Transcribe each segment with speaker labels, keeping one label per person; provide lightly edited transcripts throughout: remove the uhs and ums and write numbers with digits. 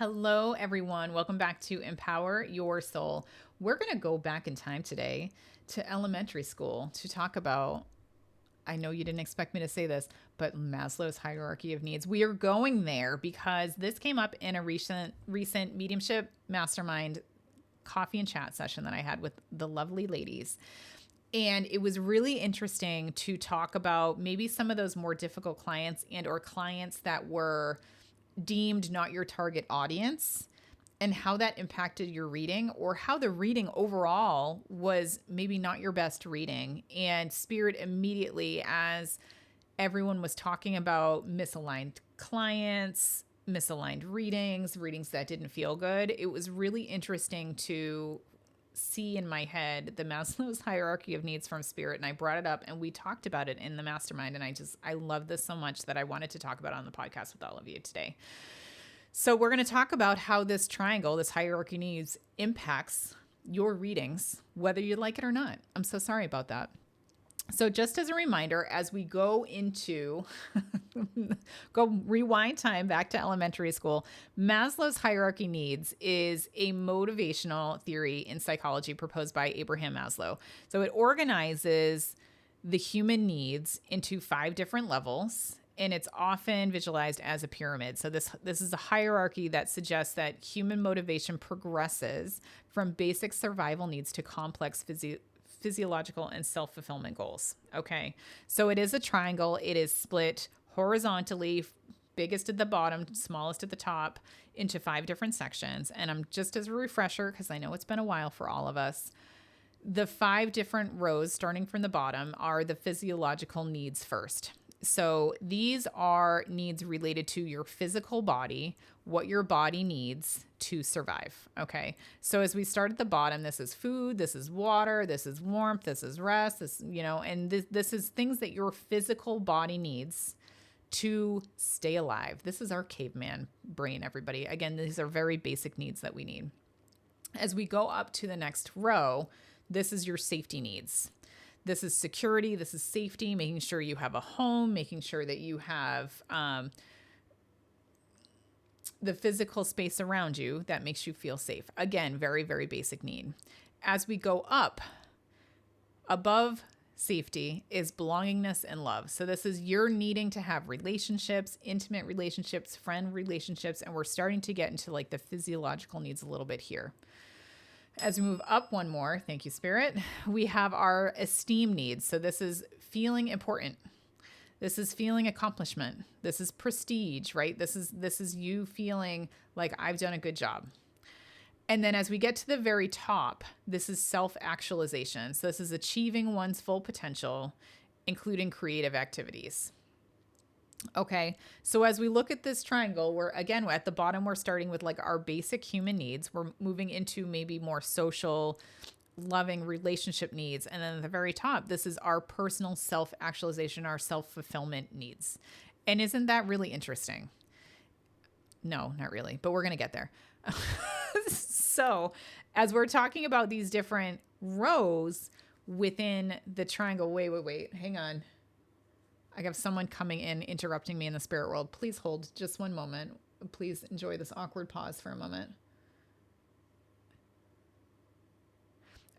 Speaker 1: Hello, everyone. Welcome back to Empower Your Soul. We're going to go back in time today to elementary school to talk about. I know you didn't expect me to say this, but Maslow's hierarchy of needs. We are going there because this came up in a recent mediumship mastermind coffee and chat session that I had with the lovely ladies. And it was really interesting to talk about maybe some of those more difficult clients and or clients that were deemed not your target audience and how that impacted your reading or how the reading overall was maybe not your best reading. And Spirit immediately, as everyone was talking about misaligned clients, misaligned readings that didn't feel good, it was really interesting to see in my head the Maslow's hierarchy of needs from Spirit. And I brought it up and we talked about it in the mastermind. And I love this so much that I wanted to talk about it on the podcast with all of you today. So we're going to talk about how this triangle, this hierarchy needs, impacts your readings, whether you like it or not. I'm so sorry about that. So just as a reminder, as we go into, go rewind time back to elementary school, Maslow's hierarchy needs is a motivational theory in psychology proposed by Abraham Maslow. So it organizes the human needs into 5 different levels, and it's often visualized as a pyramid. So this is a hierarchy that suggests that human motivation progresses from basic survival needs to complex physiological and self-fulfillment goals. Okay. So it is a triangle. It is split horizontally, biggest at the bottom, smallest at the top, into 5 different sections. And I'm just as a refresher, because I know it's been a while for all of us, the 5 different rows starting from the bottom are the physiological needs first. So these are needs related to your physical body, what your body needs to survive. Okay. So as we start at the bottom, this is food, this is water, this is warmth, this is rest, and this is things that your physical body needs to stay alive. This is our caveman brain, everybody. Again, these are very basic needs that we need. As we go up to the next row, this is your safety needs. This is security. This is safety, making sure you have a home, making sure that you have the physical space around you that makes you feel safe. Again, very, very basic need. As we go up, above safety is belongingness and love. So this is you're needing to have relationships, intimate relationships, friend relationships, and we're starting to get into like the physiological needs a little bit here. As we move up one more, thank you, Spirit, we have our esteem needs. So this is feeling important. This is feeling accomplishment. This is prestige, right? This is you feeling like I've done a good job. And then as we get to the very top, this is self-actualization. So this is achieving one's full potential, including creative activities. Okay, so as we look at this triangle, we're again at the bottom, we're starting with like our basic human needs. We're moving into maybe more social, loving relationship needs. And then at the very top, this is our personal self-actualization, our self-fulfillment needs. And isn't that really interesting? No, not really, but we're going to get there. So as we're talking about these different rows within the triangle, wait, hang on. I have someone coming in, interrupting me in the spirit world. Please hold just one moment. Please enjoy this awkward pause for a moment.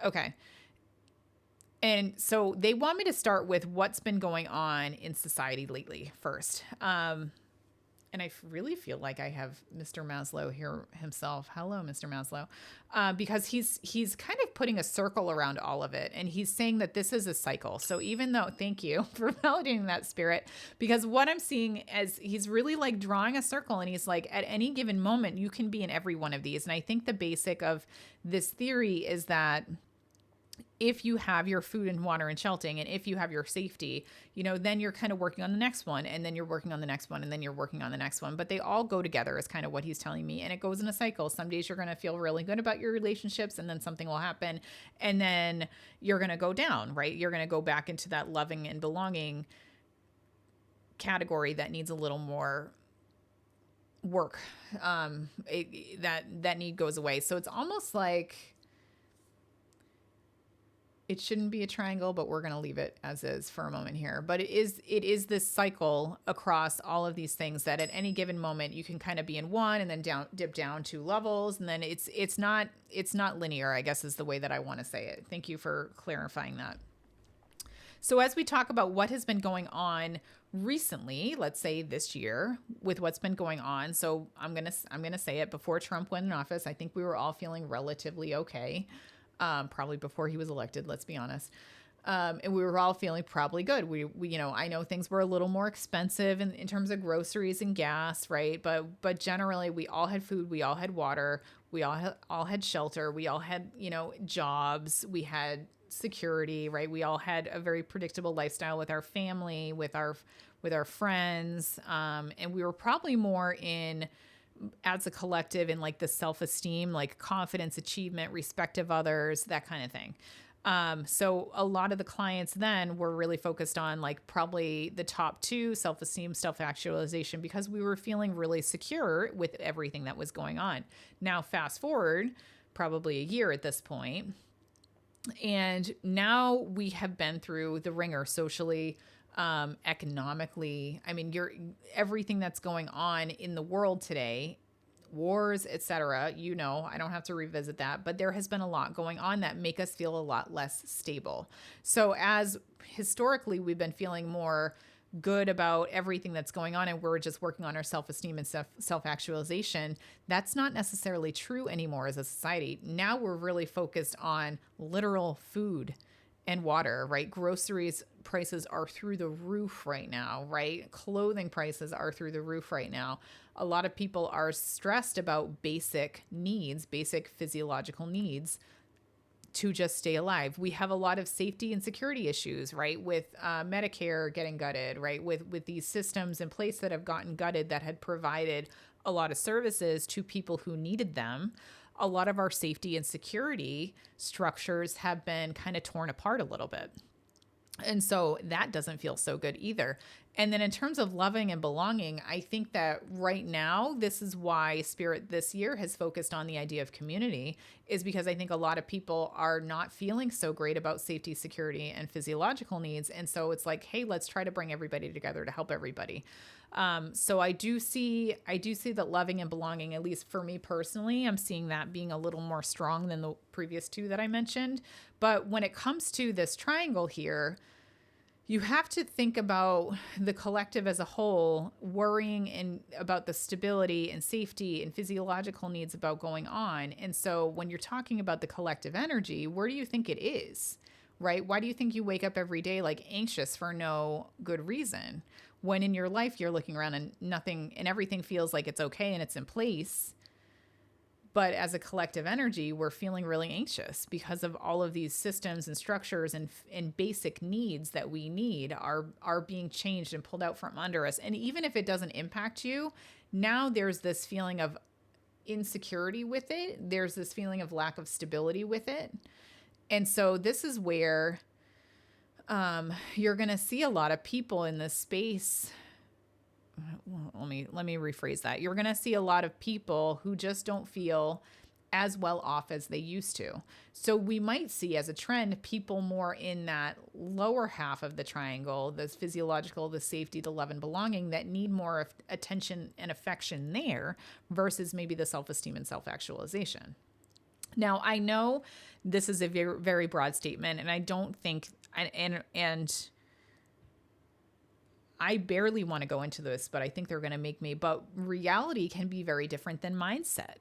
Speaker 1: Okay. And so they want me to start with what's been going on in society lately first. And I really feel like I have Mr. Maslow here himself. Hello, Mr. Maslow. Because he's kind of putting a circle around all of it. And he's saying that this is a cycle. So even though, thank you for validating that, Spirit, because what I'm seeing as he's really like drawing a circle and he's like, at any given moment, you can be in every one of these. And I think the basic of this theory is that if you have your food and water and sheltering, and if you have your safety, then you're kind of working on the next one, and then you're working on the next one, and then you're working on the next one. But they all go together is kind of what he's telling me. And it goes in a cycle. Some days you're going to feel really good about your relationships, and then something will happen, and then you're going to go down, right? You're going to go back into that loving and belonging category that needs a little more work. That need goes away. So it's almost like It shouldn't be a triangle, but we're going to leave it as is for a moment here. But it is this cycle across all of these things that at any given moment you can kind of be in one and then dip down 2 levels, and then it's not linear, I guess is the way that I want to say it. Thank you for clarifying that. So as we talk about what has been going on recently, let's say this year, with what's been going on, so I'm gonna say it, before Trump went in office, I think we were all feeling relatively okay. Probably before he was elected, let's be honest. And we were all feeling probably good. I know things were a little more expensive in terms of groceries and gas, right? But generally, we all had food, we all had water, we all had shelter, we all had jobs, we had security, right? We all had a very predictable lifestyle with our family, with our friends, and we were probably more in, as a collective, in like the self-esteem, like confidence, achievement, respect of others, that kind of thing. So a lot of the clients then were really focused on like probably the top two, self-esteem, self-actualization, because we were feeling really secure with everything that was going on. Now, fast forward probably a year at this point, and now we have been through the ringer socially, economically. I mean, everything that's going on in the world today, wars, etc. I don't have to revisit that, but there has been a lot going on that make us feel a lot less stable. So as historically we've been feeling more good about everything that's going on and we're just working on our self-esteem and self-actualization, that's not necessarily true anymore as a society. Now we're really focused on literal food and water, right? Groceries prices are through the roof right now, right? Clothing prices are through the roof right now. A lot of people are stressed about basic needs, basic physiological needs to just stay alive. We have a lot of safety and security issues, right? With Medicare getting gutted, right? With these systems in place that have gotten gutted that had provided a lot of services to people who needed them. A lot of our safety and security structures have been kind of torn apart a little bit. And so that doesn't feel so good either. And then in terms of loving and belonging, I think that right now, this is why Spirit this year has focused on the idea of community, is because I think a lot of people are not feeling so great about safety, security, and physiological needs. And so it's like, hey, let's try to bring everybody together to help everybody. So I do see that loving and belonging, at least for me personally, I'm seeing that being a little more strong than the previous two that I mentioned. But when it comes to this triangle here, you have to think about the collective as a whole, worrying about the stability and safety and physiological needs about going on. And so when you're talking about the collective energy, where do you think it is, right? Why do you think you wake up every day like anxious for no good reason? When in your life you're looking around and nothing and everything feels like it's okay and it's in place. But as a collective energy, we're feeling really anxious because of all of these systems and structures and basic needs that we need are being changed and pulled out from under us. And even if it doesn't impact you, now there's this feeling of insecurity with it. There's this feeling of lack of stability with it. And so this is where you're going to see a lot of people in this space. Well, let me rephrase that. You're going to see a lot of people who just don't feel as well off as they used to. So we might see as a trend people more in that lower half of the triangle, the physiological, the safety, the love and belonging, that need more attention and affection there versus maybe the self-esteem and self-actualization. Now, I know this is a very, very broad statement, and I don't think, and I barely want to go into this, but I think they're going to make me. But reality can be very different than mindset,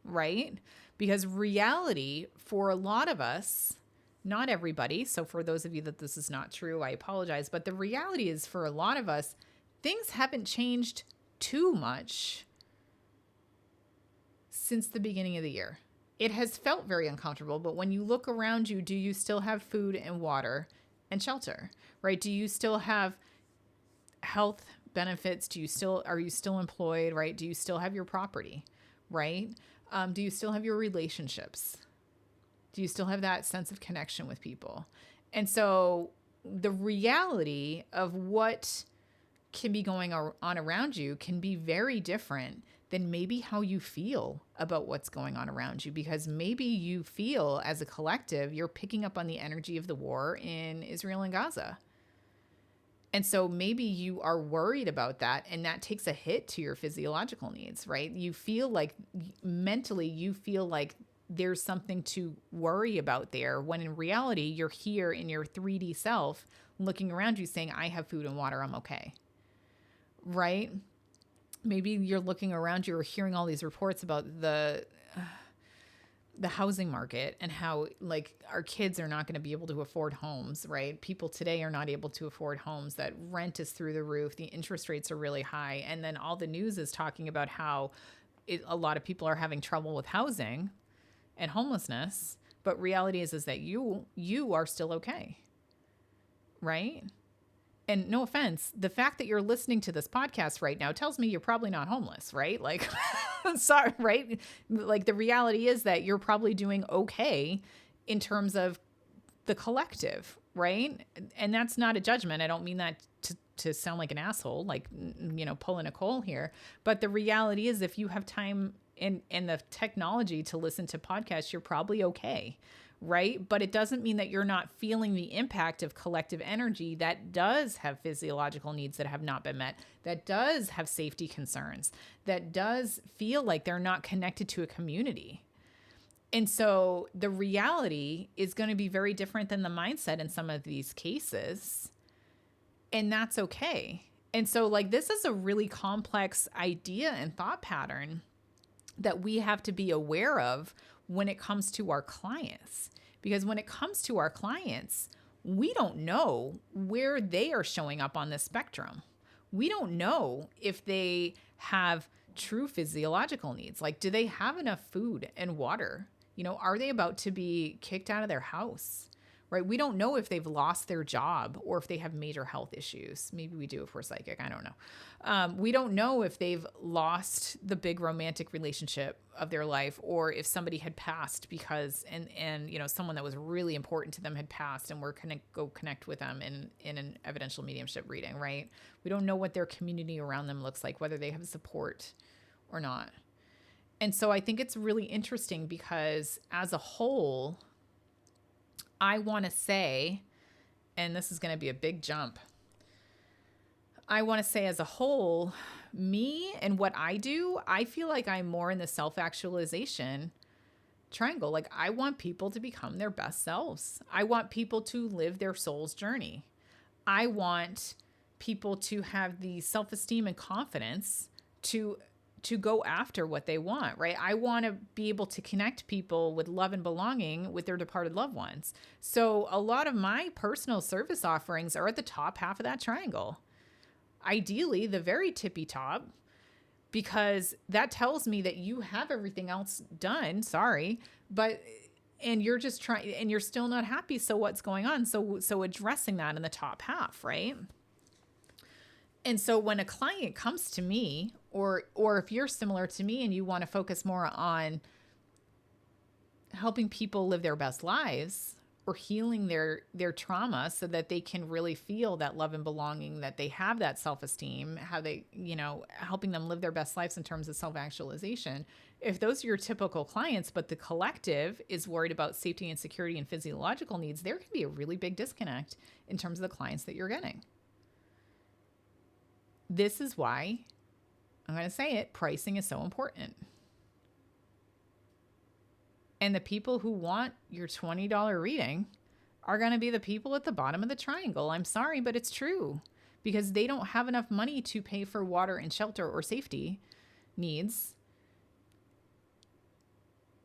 Speaker 1: right? Because reality for a lot of us, not everybody. So for those of you that this is not true, I apologize. But the reality is for a lot of us, things haven't changed too much since the beginning of the year. It has felt very uncomfortable, but when you look around you, do you still have food and water and shelter, right? Do you still have health benefits? Are you still employed, right? Do you still have your property, right? Do you still have your relationships? Do you still have that sense of connection with people? And so the reality of what can be going on around you can be very different than maybe how you feel about what's going on around you, because maybe you feel as a collective, you're picking up on the energy of the war in Israel and Gaza. And so maybe you are worried about that, and that takes a hit to your physiological needs, right? You feel like mentally, you feel like there's something to worry about there, when in reality, you're here in your 3D self looking around you saying, I have food and water, I'm okay, right? Maybe you're looking around you or hearing all these reports about the housing market and how like our kids are not going to be able to afford homes, right? People today are not able to afford homes, that rent is through the roof, the interest rates are really high. And then all the news is talking about how a lot of people are having trouble with housing and homelessness. But reality is that you are still okay, right? And no offense, the fact that you're listening to this podcast right now tells me you're probably not homeless, right? Like, sorry, right? Like the reality is that you're probably doing okay in terms of the collective, right? And that's not a judgment. I don't mean that to sound like an asshole, like, pulling a Cole here. But the reality is, if you have time and the technology to listen to podcasts, you're probably okay, right? But it doesn't mean that you're not feeling the impact of collective energy that does have physiological needs that have not been met, that does have safety concerns, that does feel like they're not connected to a community. And so the reality is going to be very different than the mindset in some of these cases. And that's okay. And so like, this is a really complex idea and thought pattern that we have to be aware of when it comes to our clients. Because when it comes to our clients, we don't know where they are showing up on this spectrum. We don't know if they have true physiological needs. Like, do they have enough food and water? Are they about to be kicked out of their house? Right? We don't know if they've lost their job or if they have major health issues. Maybe we do if we're psychic. I don't know. We don't know if they've lost the big romantic relationship of their life, or if somebody had passed because, and someone that was really important to them had passed, and we're going to go connect with them in an evidential mediumship reading, right? We don't know what their community around them looks like, whether they have support or not. And so I think it's really interesting because as a whole, I want to say, and this is going to be a big jump, I want to say as a whole, me and what I do, I feel like I'm more in the self-actualization triangle. Like, I want people to become their best selves. I want people to live their soul's journey. I want people to have the self-esteem and confidence to go after what they want, right? I want to be able to connect people with love and belonging with their departed loved ones. So a lot of my personal service offerings are at the top half of that triangle. Ideally, the very tippy top, because that tells me that you have everything else done. Sorry, and you're just trying, and you're still not happy. So what's going on? So addressing that in the top half, right? And so when a client comes to me, or if you're similar to me and you want to focus more on helping people live their best lives or healing their trauma so that they can really feel that love and belonging, that they have that self-esteem, how they, helping them live their best lives in terms of self-actualization. If those are your typical clients, but the collective is worried about safety and security and physiological needs, there can be a really big disconnect in terms of the clients that you're getting. This is why, I'm going to say it, pricing is so important. And the people who want your $20 reading are going to be the people at the bottom of the triangle. I'm sorry, but it's true, because they don't have enough money to pay for water and shelter or safety needs.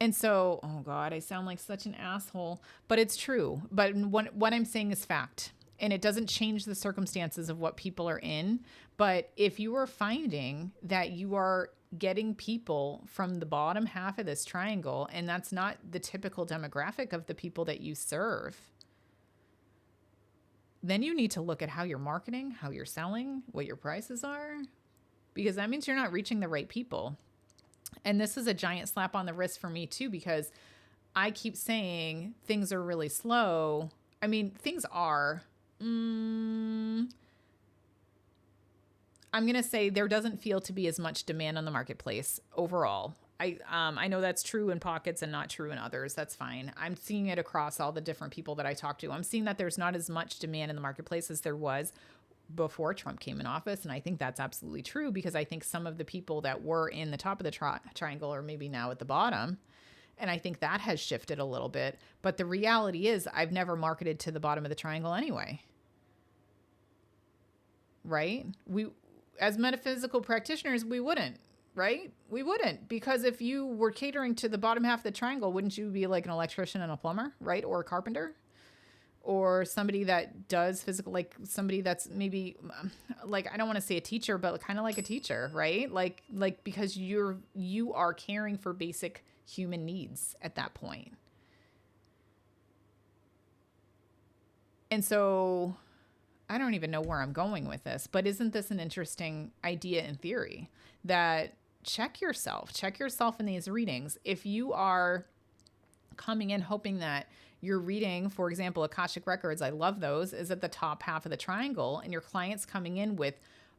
Speaker 1: And so, oh God, I sound like such an asshole, but it's true. But what I'm saying is fact. And it doesn't change the circumstances of what people are in. But if you are finding that you are getting people from the bottom half of this triangle, and that's not the typical demographic of the people that you serve, then you need to look at how you're marketing, how you're selling, what your prices are, because that means you're not reaching the right people. And this is a giant slap on the wrist for me too, because I keep saying things are really slow. I mean, things are... I'm going to say there doesn't feel to be as much demand on the marketplace overall. I know that's true in pockets and not true in others. That's fine. I'm seeing it across all the different people that I talk to. I'm seeing that there's not as much demand in the marketplace as there was before Trump came in office. And I think that's absolutely true, because I think some of the people that were in the top of the triangle are maybe now at the bottom. And I think that has shifted a little bit. But the reality is, I've never marketed to the bottom of the triangle anyway. Right? As metaphysical practitioners, we wouldn't, right? We wouldn't, because if you were catering to the bottom half of the triangle, wouldn't you be like an electrician and a plumber, right? Or a carpenter, or somebody that does physical, like somebody that's maybe like, I don't want to say a teacher, but kind of like a teacher, right? Like because you are caring for basic human needs at that point. And so I don't even know where I'm going with this, but isn't this an interesting idea in theory, that check yourself in these readings. If you are coming in hoping that your reading, for example, Akashic Records, I love those, is at the top half of the triangle, and your client's coming in with,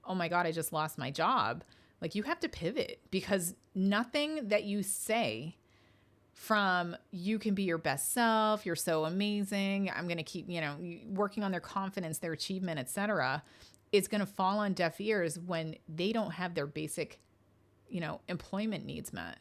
Speaker 1: oh my God, I just lost my job. Like, you have to pivot, because nothing that you say, from you can be your best self, you're so amazing, I'm going to keep, working on their confidence, their achievement, etc., is going to fall on deaf ears when they don't have their basic, employment needs met.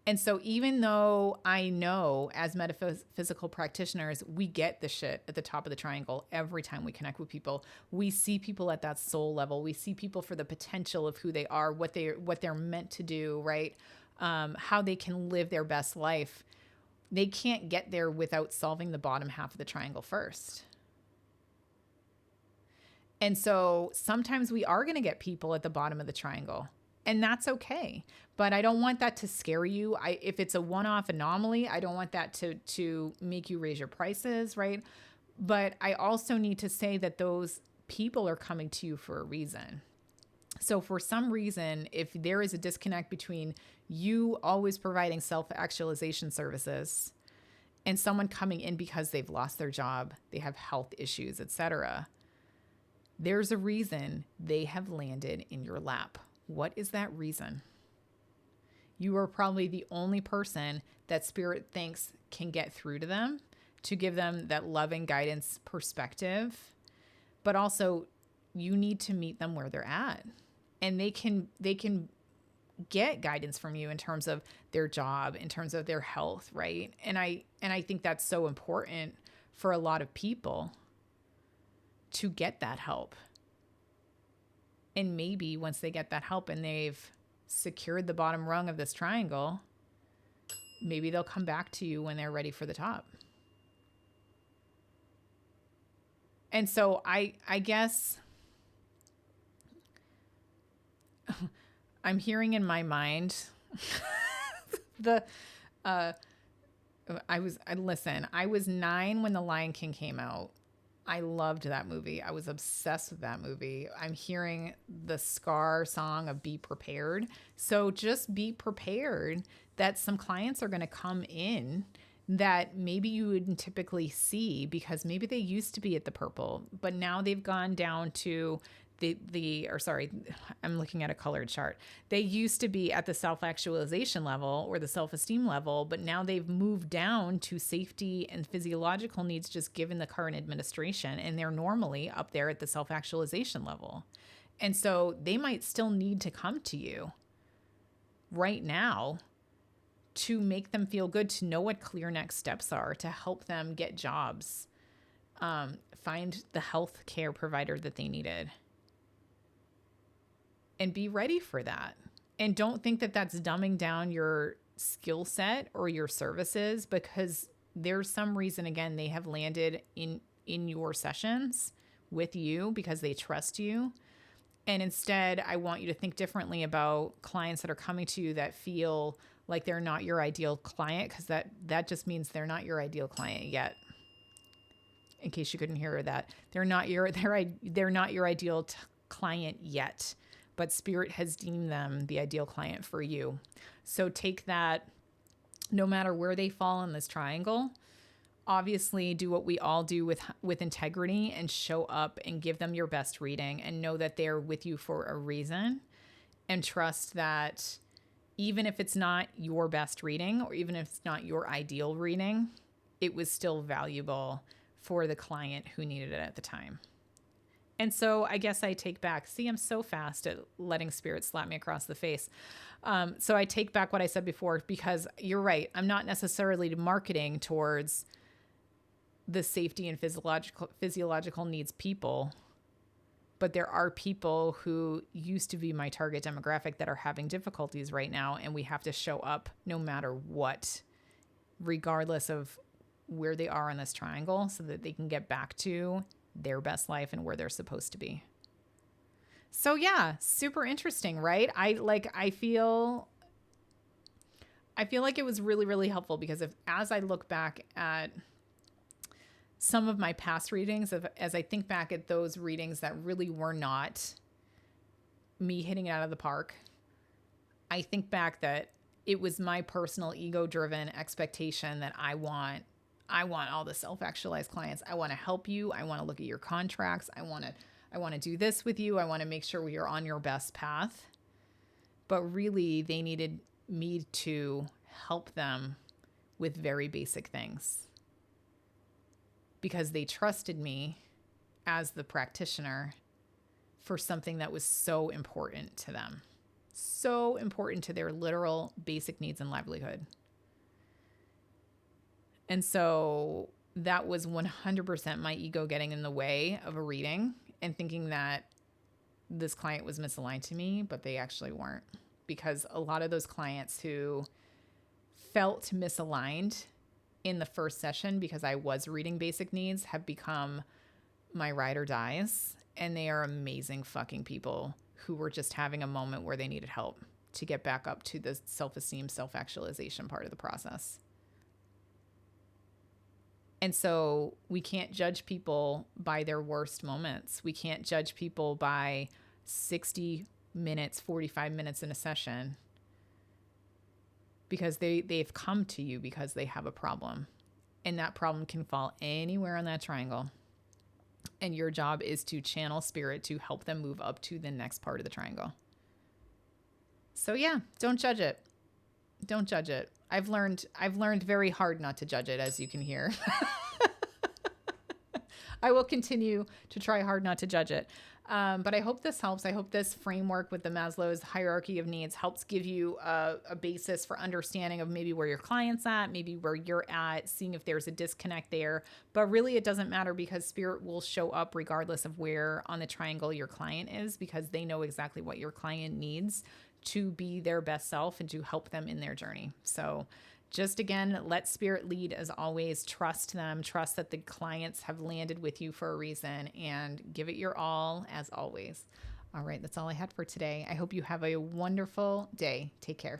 Speaker 1: And so even though I know as metaphysical practitioners, we get the shit at the top of the triangle every time we connect with people, we see people at that soul level. We see people for the potential of who they are, what they're meant to do, right? How they can live their best life. They can't get there without solving the bottom half of the triangle first. And so sometimes we are going to get people at the bottom of the triangle, and that's okay. But I don't want that to scare you. If it's a one-off anomaly, I don't want that to make you raise your prices, right? But I also need to say that those people are coming to you for a reason. So for some reason, if there is a disconnect between you always providing self-actualization services and someone coming in because they've lost their job, they have health issues, etc., there's a reason they have landed in your lap. What is that reason? You are probably the only person that Spirit thinks can get through to them, to give them that loving guidance perspective. But also, you need to meet them where they're at. And they can get guidance from you in terms of their job, in terms of their health, right? And I think that's so important for a lot of people to get that help. And maybe once they get that help and they've secured the bottom rung of this triangle, maybe they'll come back to you when they're ready for the top. And so I guess I'm hearing in my mind I was 9 when The Lion King came out. I loved that movie. I was obsessed with that movie. I'm hearing the Scar song of Be Prepared. So just be prepared that some clients are going to come in that maybe you wouldn't typically see, because maybe they used to be at the purple, but now they've gone down to I'm looking at a colored chart. They used to be at the self-actualization level or the self-esteem level, but now they've moved down to safety and physiological needs, just given the current administration. And they're normally up there at the self-actualization level. And so they might still need to come to you right now to make them feel good, to know what clear next steps are, to help them get jobs, find the health care provider that they needed. And be ready for that. And don't think that that's dumbing down your skill set or your services, because there's some reason, again, they have landed in your sessions with you because they trust you. And instead, I want you to think differently about clients that are coming to you that feel like they're not your ideal client, because that just means they're not your ideal client yet. In case you couldn't hear that, they're not your ideal client yet. But Spirit has deemed them the ideal client for you. So take that, no matter where they fall in this triangle, obviously do what we all do with integrity and show up and give them your best reading and know that they're with you for a reason, and trust that even if it's not your best reading or even if it's not your ideal reading, it was still valuable for the client who needed it at the time. And so I guess I take back, see, I'm so fast at letting spirit slap me across the face. So I take back what I said before, because you're right. I'm not necessarily marketing towards the safety and physiological needs people, but there are people who used to be my target demographic that are having difficulties right now. And we have to show up no matter what, regardless of where they are on this triangle, so that they can get back to their best life and where they're supposed to be. So yeah, super interesting, right? I feel like it was really, really helpful, because as I look back at some of my past readings, as I think back at those readings that really were not me hitting it out of the park, I think back that it was my personal ego-driven expectation that I want all the self-actualized clients. I want to help you. I want to look at your contracts. I want to do this with you. I want to make sure you're on your best path. But really, they needed me to help them with very basic things, because they trusted me as the practitioner for something that was so important to them, so important to their literal basic needs and livelihood. And so that was 100% my ego getting in the way of a reading and thinking that this client was misaligned to me, but they actually weren't. Because a lot of those clients who felt misaligned in the first session, because I was reading basic needs, have become my ride or dies. And they are amazing fucking people who were just having a moment where they needed help to get back up to the self-esteem, self-actualization part of the process. And so we can't judge people by their worst moments. We can't judge people by 60 minutes, 45 minutes in a session, because they've come to you because they have a problem. And that problem can fall anywhere on that triangle. And your job is to channel spirit to help them move up to the next part of the triangle. So yeah, don't judge it. Don't judge it. I've learned very hard not to judge it, as you can hear. I will continue to try hard not to judge it. But I hope this helps. I hope this framework with the Maslow's hierarchy of needs helps give you a basis for understanding of maybe where your client's at, maybe where you're at, seeing if there's a disconnect there. But really, it doesn't matter, because spirit will show up regardless of where on the triangle your client is, because they know exactly what your client needs to be their best self and to help them in their journey. So just again, let spirit lead as always. Trust them. Trust that the clients have landed with you for a reason, and give it your all as always. All right, that's all I had for today. I hope you have a wonderful day. Take care.